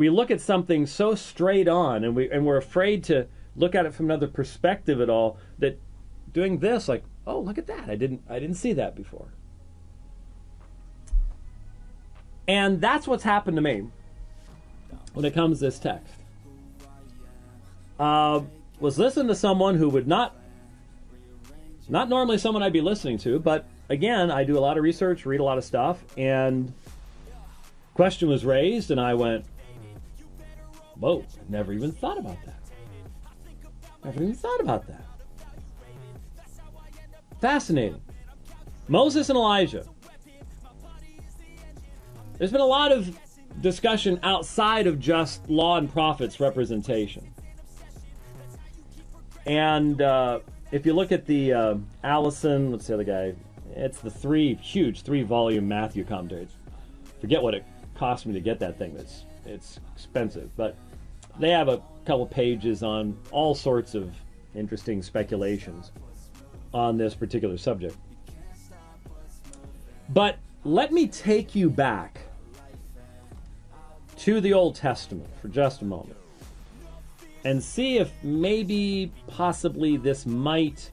we look at something so straight on, and we're afraid to look at it from another perspective at all, that doing this, like, oh, look at that, I didn't see that before. And that's what's happened to me when it comes to this text. Was listening to someone who would not normally someone I'd be listening to, but again, I do a lot of research, read a lot of stuff, and question was raised, and I went, whoa, never even thought about that. Never even thought about that. Fascinating. Moses and Elijah. There's been a lot of discussion outside of just law and prophets representation. And if you look at the Allison, what's the other guy? It's the huge 3-volume Matthew commentaries. Forget what it cost me to get that thing. It's expensive, but they have a couple pages on all sorts of interesting speculations on this particular subject. But let me take you back to the Old Testament for just a moment and see if maybe, possibly, this might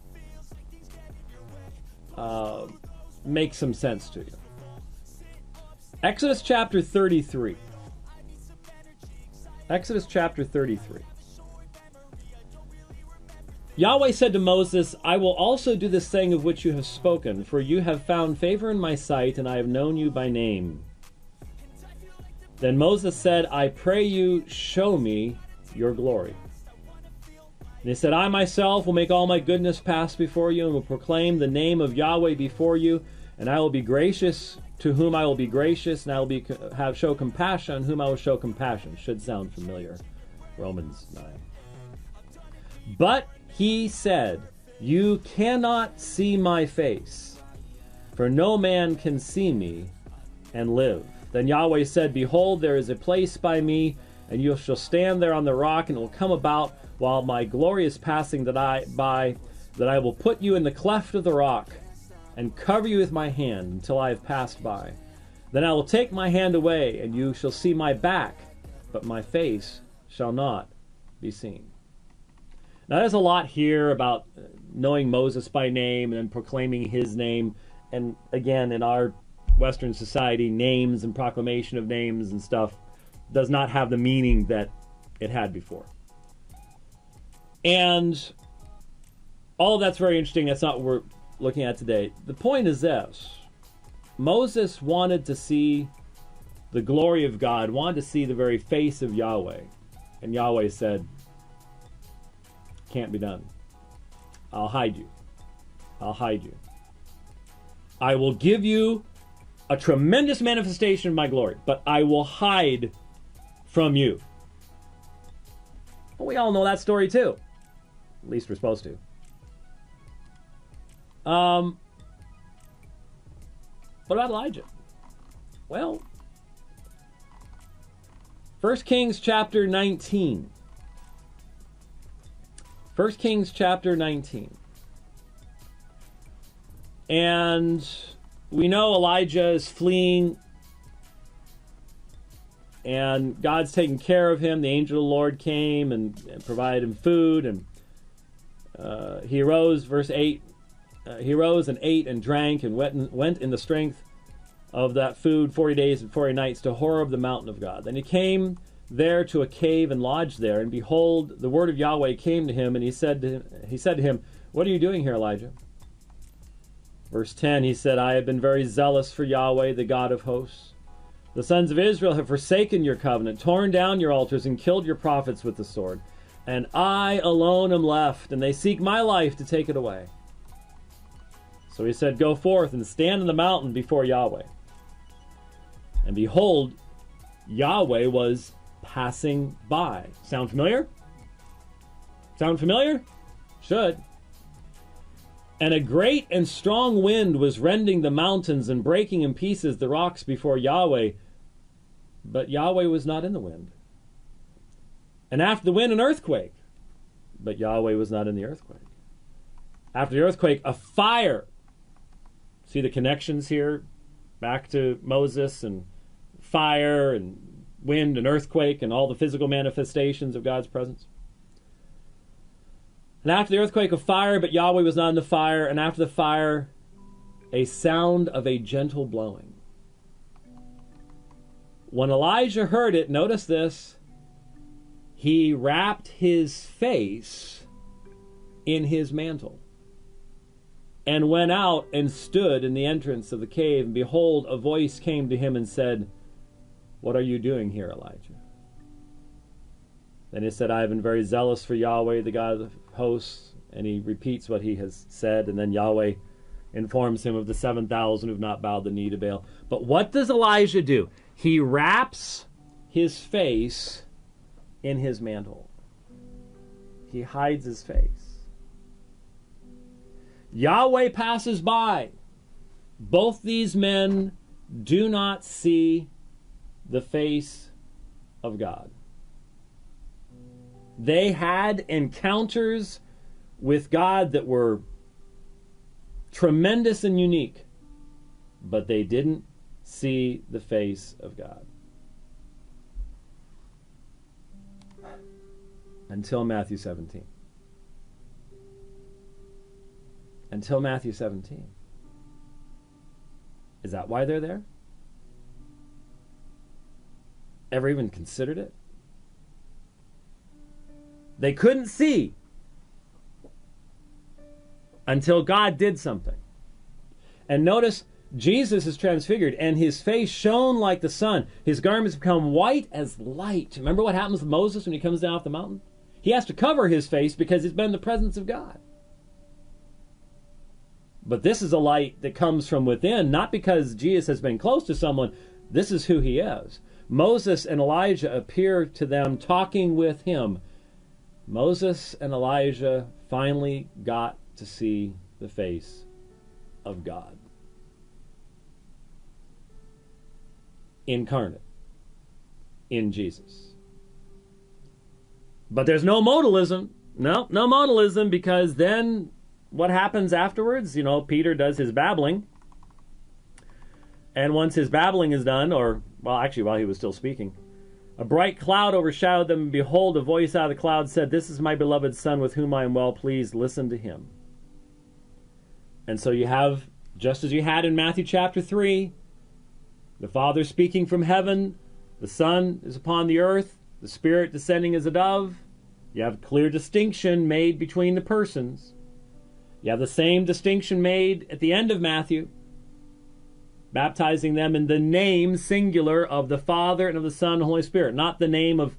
make some sense to you. Exodus chapter 33. Exodus chapter 33. Yahweh said to Moses, I will also do this thing of which you have spoken, for you have found favor in my sight, and I have known you by name. Then Moses said, I pray you, show me your glory. And he said, I myself will make all my goodness pass before you, and will proclaim the name of Yahweh before you, and I will be gracious to whom I will be gracious, and I will show compassion on whom I will show compassion. Should sound familiar. Romans 9. But he said, you cannot see my face, for no man can see me and live. Then Yahweh said, behold, there is a place by me, and you shall stand there on the rock, and it will come about while my glory is passing that I will put you in the cleft of the rock, and cover you with my hand until I have passed by. Then I will take my hand away, and you shall see my back, but my face shall not be seen. Now there's a lot here about knowing Moses by name and then proclaiming his name. And again, in our Western society, names and proclamation of names and stuff does not have the meaning that it had before. And all of that's very interesting. That's not what we're looking at today. The point is this. Moses wanted to see the glory of God, wanted to see the very face of Yahweh. And Yahweh said, can't be done. I'll hide you. I'll hide you. I will give you a tremendous manifestation of my glory, but I will hide from you. Well, we all know that story too. At least we're supposed to. What about Elijah? Well, 1 Kings chapter 19. 1 Kings chapter 19. And we know Elijah is fleeing, and God's taking care of him. The angel of the Lord came and provided him food, and he arose, verse 8, he rose and ate and drank and went in the strength of that food 40 days and 40 nights to Horeb, the mountain of God. Then he came there to a cave and lodged there, and behold, the word of Yahweh came to him, and he said to him, what are you doing here, Elijah? Verse 10, he said, I have been very zealous for Yahweh, the God of hosts. The sons of Israel have forsaken your covenant, torn down your altars, and killed your prophets with the sword. And I alone am left, and they seek my life to take it away. So he said, go forth and stand in the mountain before Yahweh. And behold, Yahweh was passing by. Sound familiar? Sound familiar? Should. And a great and strong wind was rending the mountains and breaking in pieces the rocks before Yahweh. But Yahweh was not in the wind. And after the wind, an earthquake. But Yahweh was not in the earthquake. After the earthquake, a fire. See the connections here? Back to Moses and fire and wind and earthquake and all the physical manifestations of God's presence. And after the earthquake, a fire, but Yahweh was not in the fire. And after the fire, a sound of a gentle blowing. When Elijah heard it, notice this, he wrapped his face in his mantle and went out and stood in the entrance of the cave. And behold, a voice came to him and said, "What are you doing here, Elijah?" Then he said, "I have been very zealous for Yahweh, the God of the hosts." And he repeats what he has said, and then Yahweh informs him of the 7,000 who have not bowed the knee to Baal. But what does Elijah do? He wraps his face in his mantle. He hides his face. Yahweh passes by. Both these men do not see the face of God. They had encounters with God that were tremendous and unique, but they didn't see the face of God. Until Matthew 17. Until Matthew 17. Is that why they're there? Ever even considered it? They couldn't see until God did something. And notice, Jesus is transfigured, and his face shone like the sun. His garments become white as light. Remember what happens with Moses when he comes down off the mountain? He has to cover his face because he's been in the presence of God. But this is a light that comes from within, not because Jesus has been close to someone. This is who he is. Moses and Elijah appear to them talking with him. Moses and Elijah finally got to see the face of God. Incarnate in Jesus. But there's no modalism. No modalism, because then what happens afterwards? You know, Peter does his babbling. And once his babbling is done, or, well, actually while he was still speaking, a bright cloud overshadowed them, and behold, a voice out of the cloud said, "This is my beloved Son, with whom I am well pleased. Listen to him." And so you have, just as you had in Matthew chapter 3, the Father speaking from heaven, the Son is upon the earth, the Spirit descending as a dove. You have clear distinction made between the persons. You have the same distinction made at the end of Matthew, baptizing them in the name singular of the Father and of the Son and the Holy Spirit, not the name of